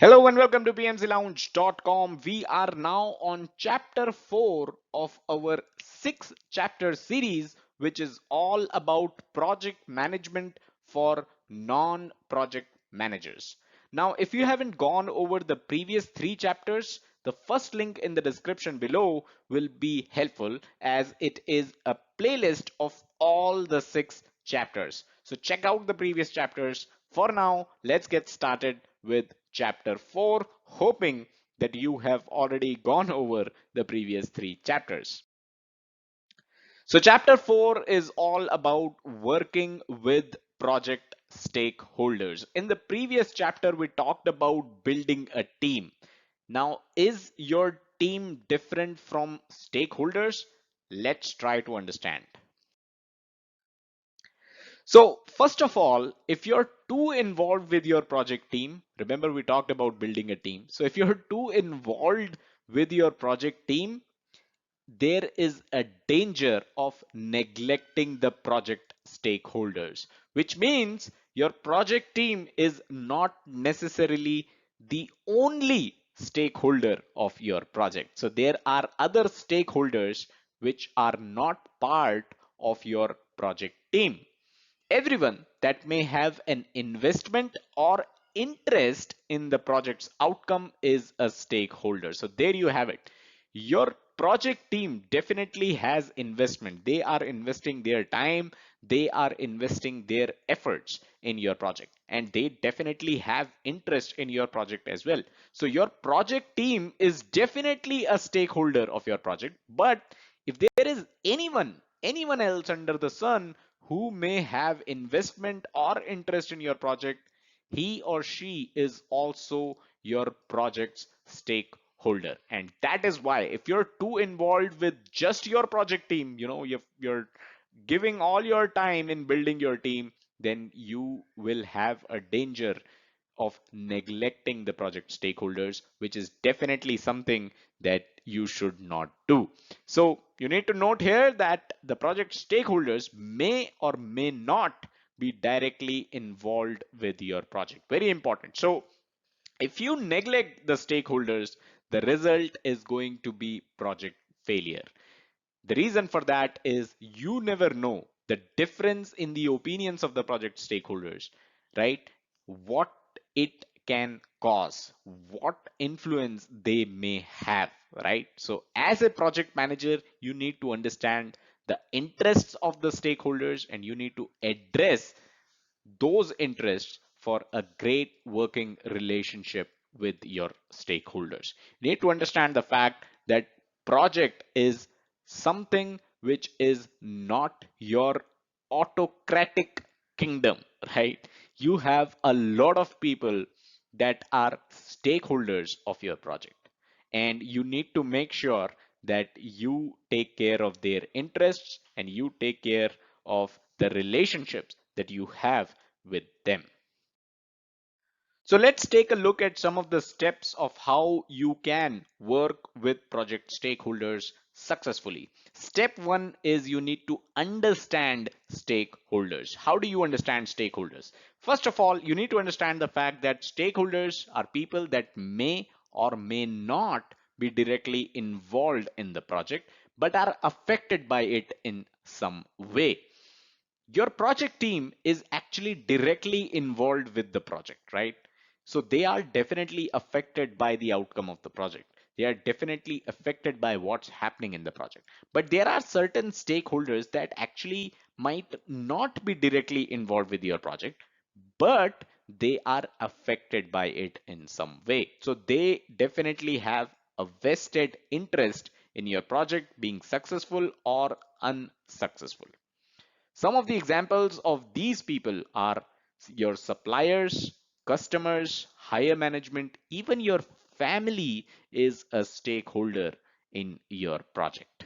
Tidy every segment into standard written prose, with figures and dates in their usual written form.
Hello and welcome to pmclounge.com. We are now on chapter 4 of our 6 chapter series, which is all about project management for non-project managers. Now, if you haven't gone over the previous 3 chapters, the first link in the description below will be helpful as it is a playlist of all the 6 chapters. So check out the previous chapters. For now, let's get started with chapter 4, hoping that you have already gone over the previous 3 chapters. So chapter 4 is all about working with project stakeholders. In the previous chapter, we talked about building a team. Now, is your team different from stakeholders? Let's try to understand. So first of all, if you're too involved with your project team, remember we talked about building a team. So if you're too involved with your project team, there is a danger of neglecting the project stakeholders, which means your project team is not necessarily the only stakeholder of your project. So there are other stakeholders which are not part of your project team. Everyone that may have an investment or interest in the project's outcome is a stakeholder. So there you have it. Your project team definitely has investment. They are investing their time, they are investing their efforts in your project, and they definitely have interest in your project as well. So your project team is definitely a stakeholder of your project. But if there is anyone else under the sun who may have investment or interest in your project, he or she is also your project's stakeholder. And that is why if you're too involved with just your project team, you're giving all your time in building your team, then you will have a danger of neglecting the project stakeholders, which is definitely something that you should not do. So you need to note here that the project stakeholders may or may not be directly involved with your project. Very important. So if you neglect the stakeholders, the result is going to be project failure. The reason for that is you never know the difference in the opinions of the project stakeholders, right? What it can cause, what influence they may have, right? So as a project manager, you need to understand the interests of the stakeholders and you need to address those interests for a great working relationship with your stakeholders. You need to understand the fact that project is something which is not your autocratic kingdom, right? You have a lot of people that are stakeholders of your project, and you need to make sure that you take care of their interests and you take care of the relationships that you have with them. So let's take a look at some of the steps of how you can work with project stakeholders successfully. Step 1 is you need to understand stakeholders. How do you understand stakeholders? First of all, you need to understand the fact that stakeholders are people that may or may not be directly involved in the project but are affected by it in some way. Your project team is actually directly involved with the project, right? So they are definitely affected by the outcome of the project. They are definitely affected by what's happening in the project. But there are certain stakeholders that actually might not be directly involved with your project, but they are affected by it in some way. So they definitely have a vested interest in your project being successful or unsuccessful. Some of the examples of these people are your suppliers, customers, higher management, even your family is a stakeholder in your project.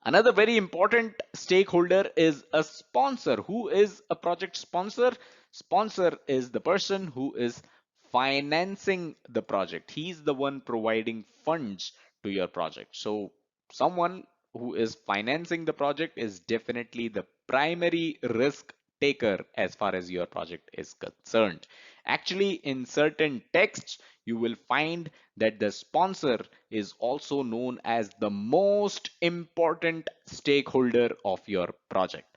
Another very important stakeholder is a sponsor. Who is a project sponsor? Sponsor is the person who is financing the project. He's the one providing funds to your project. So someone who is financing the project is definitely the primary risk taker as far as your project is concerned. Actually, in certain texts, you will find that the sponsor is also known as the most important stakeholder of your project.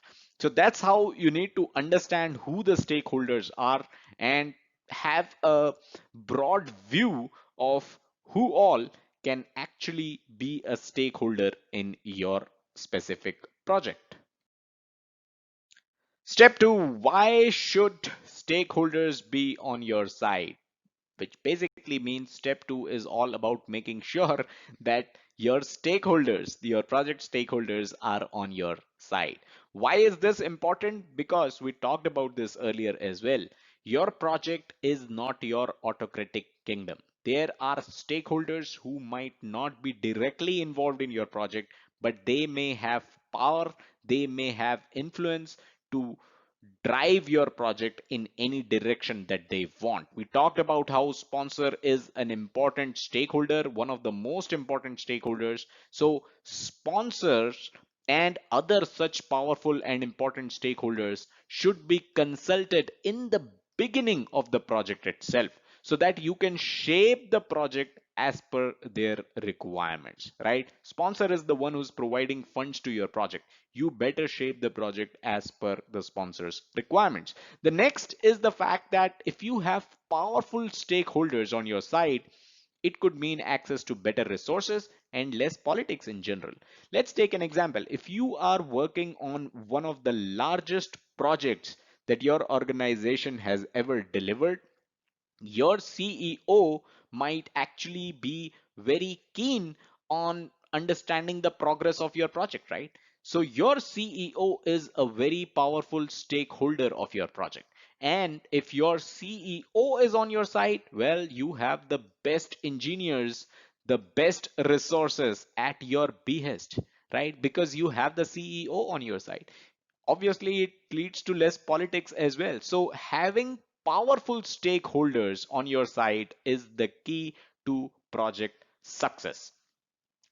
So that's how you need to understand who the stakeholders are and have a broad view of who all can actually be a stakeholder in your specific project. Step two, why should stakeholders be on your side? Which basically means step two is all about making sure that your stakeholders, your project stakeholders, are on your side. Why is this important? Because we talked about this earlier as well. Your project is not your autocratic kingdom. There are stakeholders who might not be directly involved in your project, but they may have power, they may have influence to drive your project in any direction that they want. We talked about how sponsor is an important stakeholder, one of the most important stakeholders. So sponsors and other such powerful and important stakeholders should be consulted in the beginning of the project itself so that you can shape the project as per their requirements, right? Sponsor is the one who's providing funds to your project. You better shape the project as per the sponsor's requirements. The next is the fact that if you have powerful stakeholders on your side, it could mean access to better resources and less politics in general. Let's take an example. If you are working on one of the largest projects that your organization has ever delivered, your CEO might actually be very keen on understanding the progress of your project, right? So your CEO is a very powerful stakeholder of your project. And if your CEO is on your side, well, you have the best engineers, the best resources at your behest, right? Because you have the CEO on your side. Obviously it leads to less politics as well. So having powerful stakeholders on your side is the key to project success.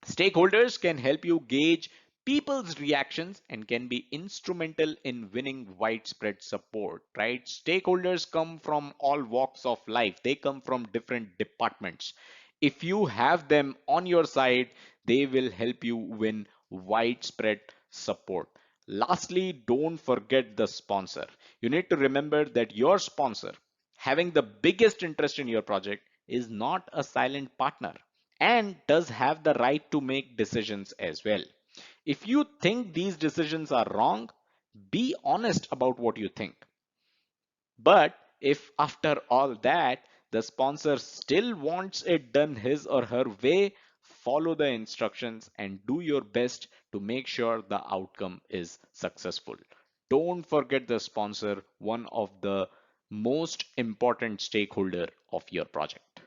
Stakeholders can help you gauge people's reactions and can be instrumental in winning widespread support, right? Stakeholders come from all walks of life. They come from different departments. If you have them on your side, they will help you win widespread support. Lastly, don't forget the sponsor. You need to remember that your sponsor, having the biggest interest in your project, is not a silent partner and does have the right to make decisions as well. If you think these decisions are wrong, be honest about what you think. But if after all that the sponsor still wants it done his or her way, follow the instructions and do your best to make sure the outcome is successful. Don't forget the sponsor, one of the most important stakeholder of your project.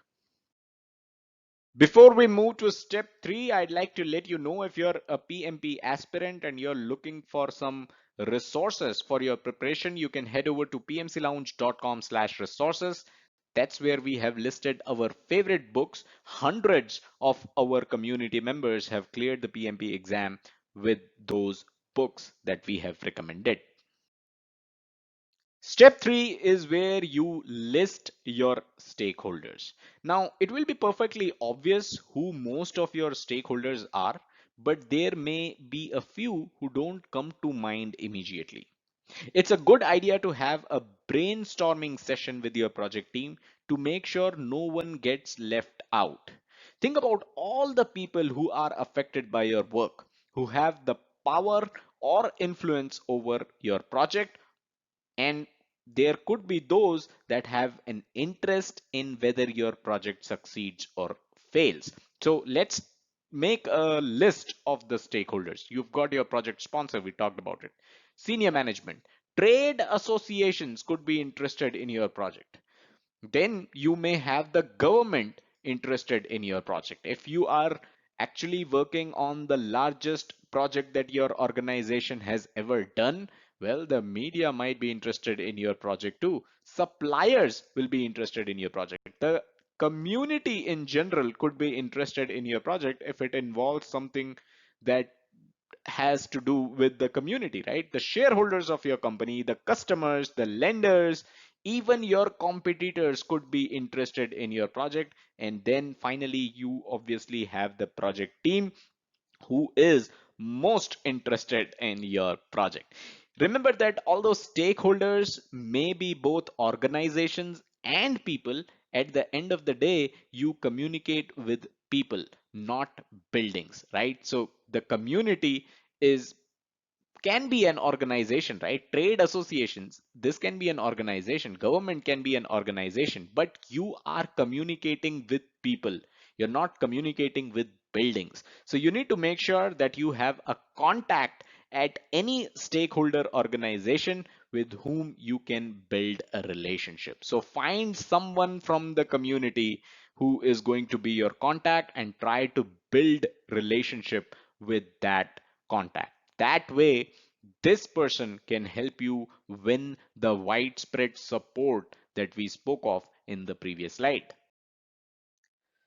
Before we move to step three, I'd like to let you know if you're a PMP aspirant and you're looking for some resources for your preparation, you can head over to pmclounge.com/resources. That's where we have listed our favorite books. Hundreds of our community members have cleared the PMP exam with those books that we have recommended. Step three is where you list your stakeholders. Now, it will be perfectly obvious who most of your stakeholders are, but there may be a few who don't come to mind immediately. It's a good idea to have a brainstorming session with your project team to make sure no one gets left out. Think about all the people who are affected by your work, who have the power or influence over your project, and there could be those that have an interest in whether your project succeeds or fails. So let's make a list of the stakeholders. You've got your project sponsor, we talked about it. Senior management, trade associations could be interested in your project. Then you may have the government interested in your project. If you are actually working on the largest project that your organization has ever done, well, the media might be interested in your project too. Suppliers will be interested in your project. The community in general could be interested in your project if it involves something that has to do with the community, right? The shareholders of your company, the customers, the lenders, Even your competitors could be interested in your project. And then finally, you obviously have the project team who is most interested in your project. Remember that although stakeholders may be both organizations and people, at the end of the day, you communicate with people, not buildings, right? So the community is can be an organization, right? Trade associations, this can be an organization, government can be an organization, but you are communicating with people. You're not communicating with buildings. So you need to make sure that you have a contact at any stakeholder organization with whom you can build a relationship. So find someone from the community who is going to be your contact and try to build relationship with that contact. That way, this person can help you win the widespread support that we spoke of in the previous slide.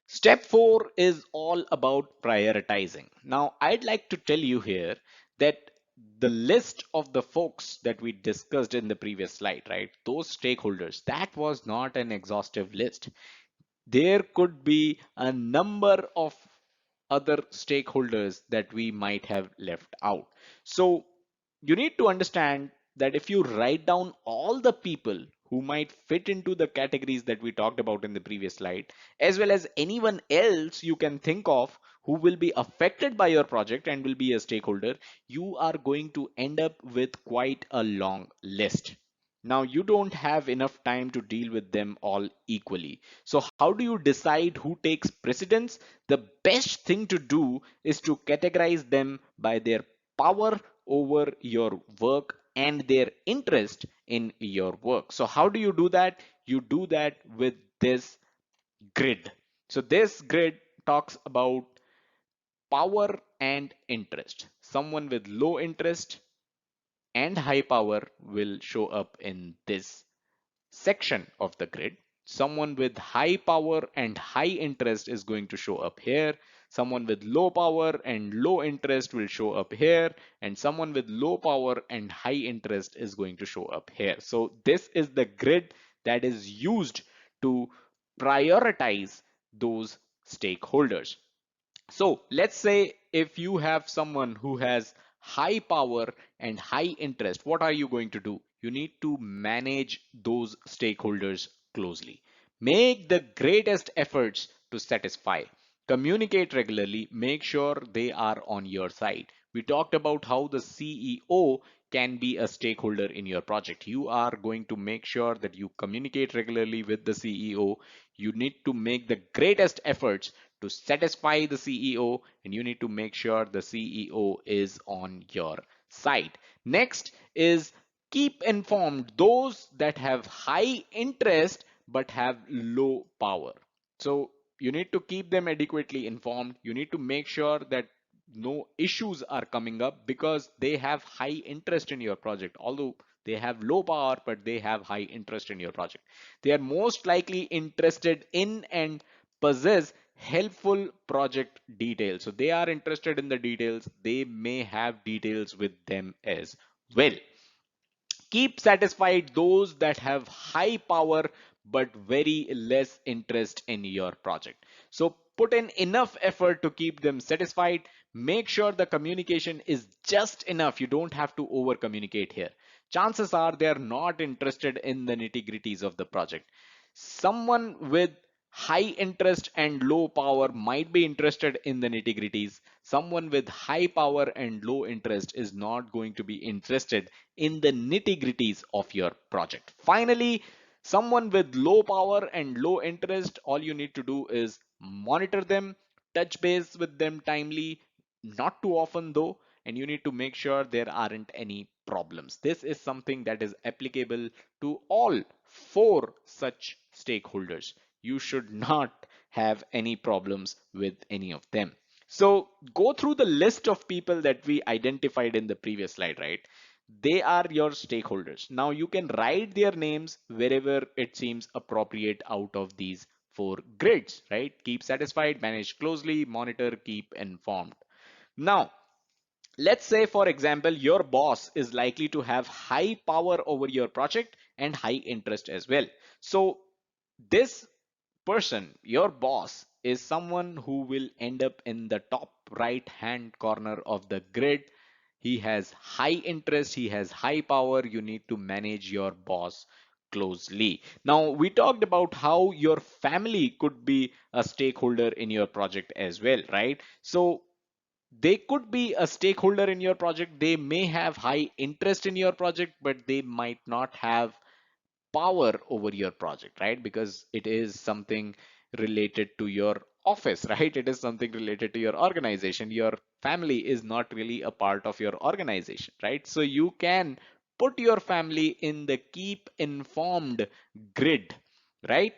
Step 4 is all about prioritizing. Now, I'd like to tell you here that the list of the folks that we discussed in the previous slide, right? Those stakeholders, that was not an exhaustive list. There could be a number of other stakeholders that we might have left out. So you need to understand that if you write down all the people who might fit into the categories that we talked about in the previous slide, as well as anyone else you can think of who will be affected by your project and will be a stakeholder, you are going to end up with quite a long list. Now, you don't have enough time to deal with them all equally. So, how do you decide who takes precedence? The best thing to do is to categorize them by their power over your work and their interest in your work. So, how do you do that? You do that with this grid. So, this grid talks about power and interest. Someone with low interest and high power will show up in this section of the grid. Someone with high power and high interest is going to show up here. Someone with low power and low interest will show up here. And someone with low power and high interest is going to show up here. So this is the grid that is used to prioritize those stakeholders. So let's say if you have someone who has high power and high interest, what are you going to do? You need to manage those stakeholders closely. Make the greatest efforts to satisfy. Communicate regularly, make sure they are on your side. We talked about how the CEO can be a stakeholder in your project. You are going to make sure that you communicate regularly with the CEO. You need to make the greatest efforts to satisfy the CEO, and you need to make sure the CEO is on your side. Next is keep informed those that have high interest but have low power. So you need to keep them adequately informed. You need to make sure that no issues are coming up because they have high interest in your project. Although they have low power, but they have high interest in your project. They are most likely interested in and possess helpful project details. So they are interested in the details. They may have details with them as well. Keep satisfied those that have high power but very less interest in your project. So put in enough effort to keep them satisfied. Make sure the communication is just enough. You don't have to over communicate here. Chances are they're not interested in the nitty gritties of the project. Someone with high interest and low power might be interested in the nitty gritties. Someone with high power and low interest is not going to be interested in the nitty gritties of your project. Finally, someone with low power and low interest, all you need to do is monitor them, touch base with them timely, not too often though, and you need to make sure there aren't any problems. This is something that is applicable to all four such stakeholders. You should not have any problems with any of them. So go through the list of people that we identified in the previous slide, right? They are your stakeholders. Now you can write their names wherever it seems appropriate out of these four grids, right? Keep satisfied, manage closely, monitor, keep informed. Now, let's say, for example, your boss is likely to have high power over your project and high interest as well. So this person, your boss, is someone who will end up in the top right hand corner of the grid. He has high interest, he has high power. You need to manage your boss closely. Now, we talked about how your family could be a stakeholder in your project as well, right? So, they could be a stakeholder in your project. They may have high interest in your project, but they might not have power over your project, right? Because it is something related to your office, right? It is something related to your organization. Your family is not really a part of your organization, right? So you can put your family in the keep informed grid, right?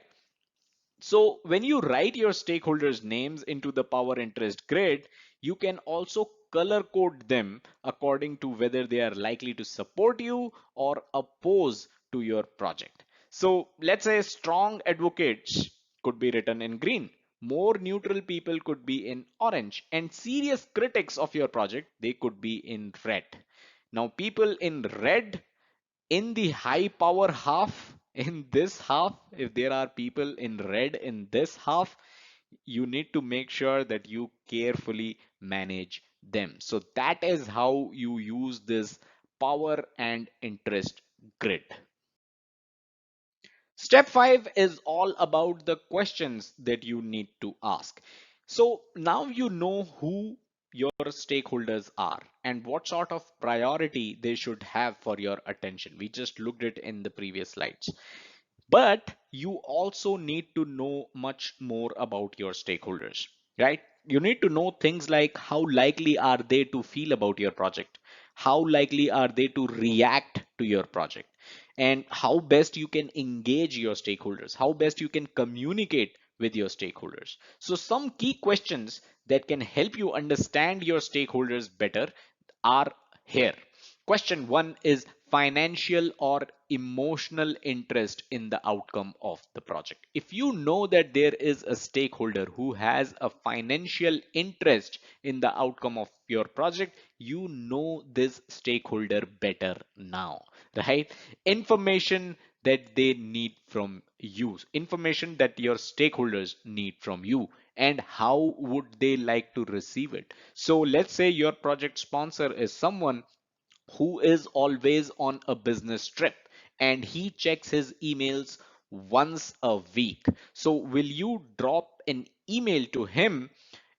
So when you write your stakeholders' names into the power interest grid, you can also color code them according to whether they are likely to support you or oppose to your project. So let's say strong advocates could be written in green, more neutral people could be in orange, and serious critics of your project, they could be in red. Now people in red in the high power half, in this half, if there are people in red in this half, you need to make sure that you carefully manage them. So that is how you use this power and interest grid. Step 5 is all about the questions that you need to ask. So now you know who your stakeholders are and what sort of priority they should have for your attention. We just looked at in the previous slides. But you also need to know much more about your stakeholders, right? You need to know things like how likely are they to feel about your project? How likely are they to react to your project? And how best you can engage your stakeholders, how best you can communicate with your stakeholders. So some key questions that can help you understand your stakeholders better are here. Question one is financial or emotional interest in the outcome of the project. If you know that there is a stakeholder who has a financial interest in the outcome of your project, you know this stakeholder better now, right? Information that they need from you, information that your stakeholders need from you, and how would they like to receive it. So let's say your project sponsor is someone who is always on a business trip and he checks his emails once a week. So, will you drop an email to him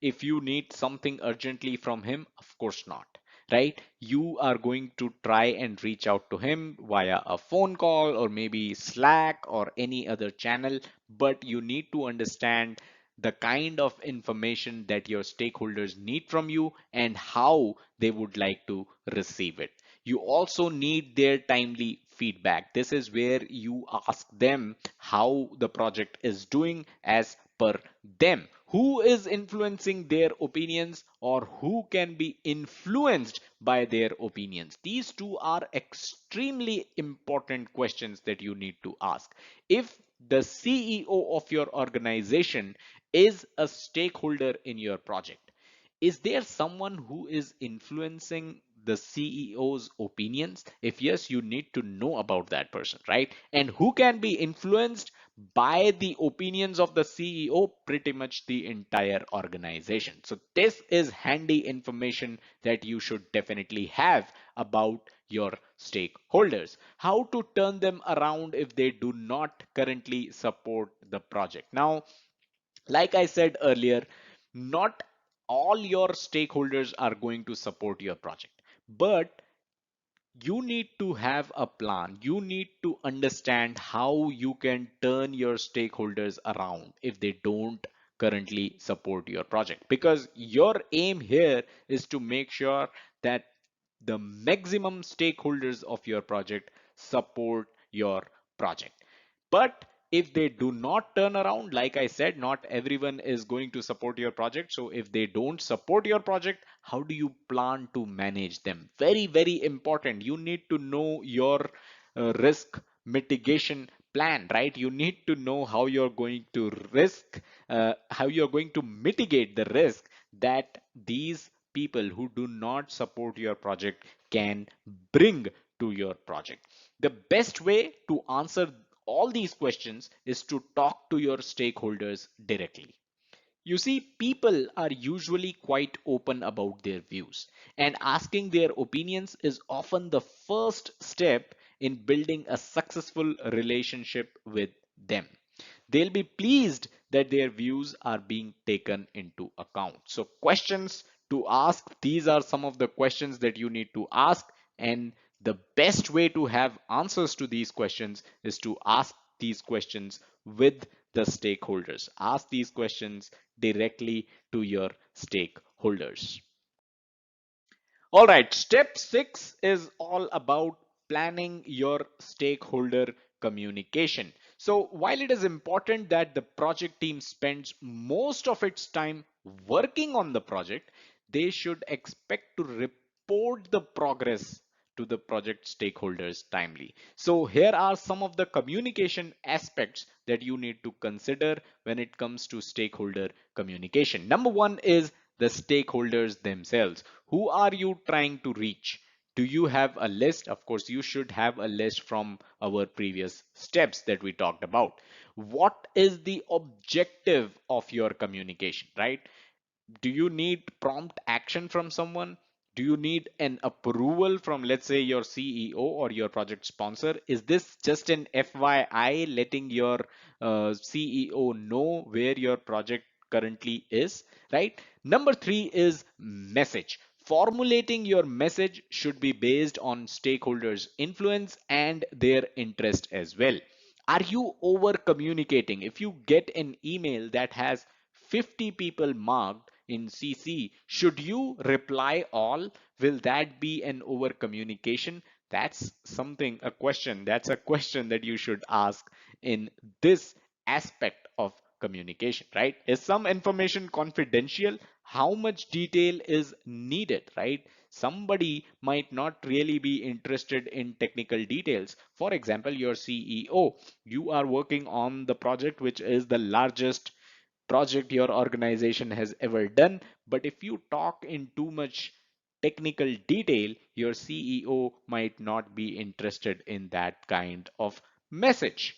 if you need something urgently from him? Of course not, right? You are going to try and reach out to him via a phone call or maybe Slack or any other channel, but you need to understand the kind of information that your stakeholders need from you and how they would like to receive it. You also need their timely feedback. This is where you ask them how the project is doing as per them. Who is influencing their opinions or who can be influenced by their opinions? These two are extremely important questions that you need to ask. If the CEO of your organization is a stakeholder in your project, is there someone who is influencing the CEO's opinions? If yes, you need to know about that person, right? And who can be influenced by the opinions of the CEO? Pretty much the entire organization. So this is handy information that you should definitely have about your stakeholders. How to turn them around if they do not currently support the project. Now, like I said earlier, not all your stakeholders are going to support your project, but you need to have a plan. You need to understand how you can turn your stakeholders around if they don't currently support your project. Because your aim here is to make sure that the maximum stakeholders of your project support your project. But if they do not turn around, like I said, not everyone is going to support your project. So if they don't support your project, how do you plan to manage them? Very, very important. You need to know your risk mitigation plan, right? You need to know how you're going to how you're going to mitigate the risk that these people who do not support your project can bring to your project. The best way to answer all these questions is to talk to your stakeholders directly. You see, people are usually quite open about their views, and asking their opinions is often the first step in building a successful relationship with them. They'll be pleased that their views are being taken into account. So, questions to ask, these are some of the questions that you need to ask, and the best way to have answers to these questions is to ask these questions with the stakeholders. Ask these questions directly to your stakeholders. All right, step 6 is all about planning your stakeholder communication. So, while it is important that the project team spends most of its time working on the project, they should expect to report the progress to the project stakeholders timely. So, here are some of the communication aspects that you need to consider when it comes to stakeholder communication. Number one is the stakeholders themselves. Who are you trying to reach? Do you have a list? Of course, you should have a list from our previous steps that we talked about. What is the objective of your communication, right? Do you need prompt action from someone? Do you need an approval from, let's say, your CEO or your project sponsor? Is this just an FYI letting your CEO know where your project currently is, right? Number three is message. Formulating your message should be based on stakeholders' influence and their interest as well. Are you over communicating? If you get an email that has 50 people marked in CC, should you reply all? Will that be an over communication? That's something, a question. That's a question that you should ask in this aspect of communication, right? Is some information confidential? How much detail is needed, right? Somebody might not really be interested in technical details. For example, your CEO, you are working on the project, which is the largest project your organization has ever done. But if you talk in too much technical detail, your CEO might not be interested in that kind of message.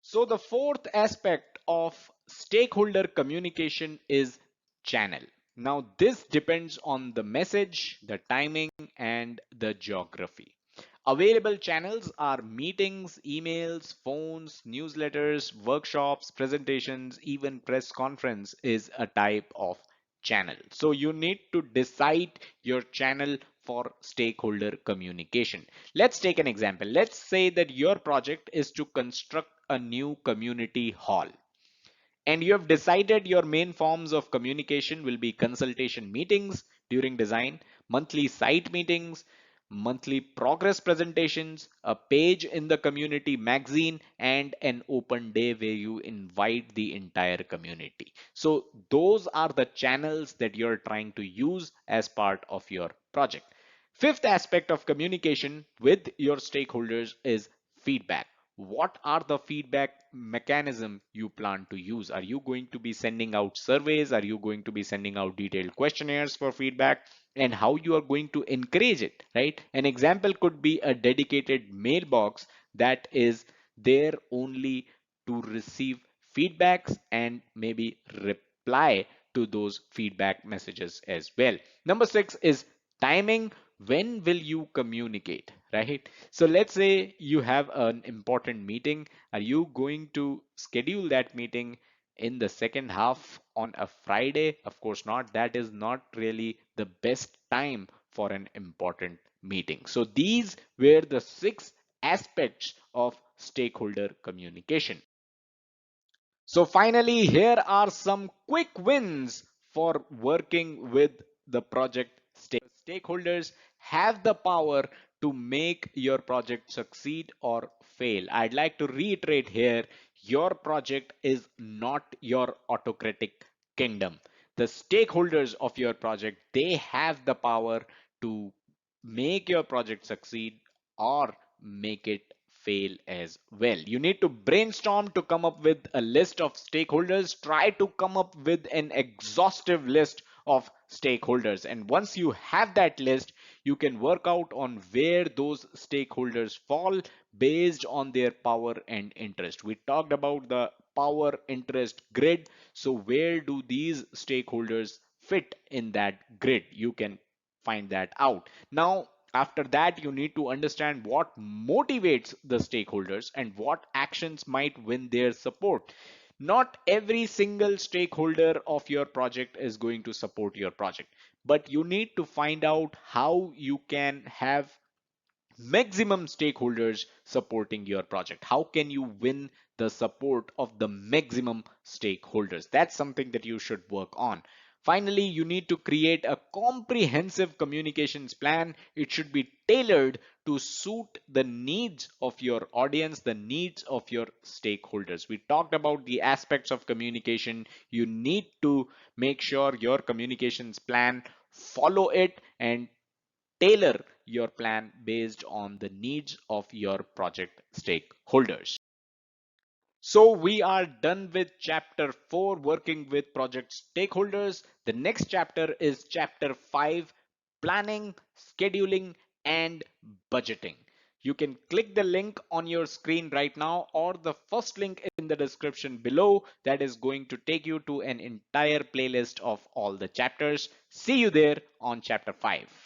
So the fourth aspect of stakeholder communication is channel. Now this depends on the message, the timing, and the geography. Available channels are meetings, emails, phones, newsletters, workshops, presentations, even press conference is a type of channel. So you need to decide your channel for stakeholder communication. Let's take an example. Let's say that your project is to construct a new community hall, and you have decided your main forms of communication will be consultation meetings during design, monthly site meetings, monthly progress presentations, a page in the community magazine, and an open day where you invite the entire community. So those are the channels that you're trying to use as part of your project. Fifth aspect of communication with your stakeholders is feedback. What are the feedback mechanism you plan to use? Are you going to be sending out surveys? Are you going to be sending out detailed questionnaires for feedback? And how you are going to encourage it, right? An example could be a dedicated mailbox that is there only to receive feedbacks and maybe reply to those feedback messages as well. Number six is timing. When will you communicate, right? So let's say you have an important meeting. Are you going to schedule that meeting in the second half on a Friday? Of course not. That is not really the best time for an important meeting. So these were the six aspects of stakeholder communication. So finally, here are some quick wins for working with the project stakeholders. Have the power to make your project succeed or fail. I'd like to reiterate here, your project is not your autocratic kingdom. The stakeholders of your project, they have the power to make your project succeed or make it fail as well. You need to brainstorm to come up with a list of stakeholders. Try to come up with an exhaustive list of stakeholders. And once you have that list, You can work out on where those stakeholders fall based on their power and interest. We talked about the power interest grid. So where do these stakeholders fit in that grid? You can find that out. Now, after that, you need to understand what motivates the stakeholders and what actions might win their support. Not every single stakeholder of your project is going to support your project, but you need to find out how you can have maximum stakeholders supporting your project. How can you win the support of the maximum stakeholders? That's something that you should work on. Finally, you need to create a comprehensive communications plan. It should be tailored to suit the needs of your audience, the needs of your stakeholders. We talked about the aspects of communication. You need to make sure your communications plan follow it and tailor your plan based on the needs of your project stakeholders. So we are done with chapter 4, working with project stakeholders. The next chapter is chapter 5, planning, scheduling, and budgeting. You can click the link on your screen right now or the first link in the description below. That is going to take you to an entire playlist of all the chapters. See you there on chapter 5.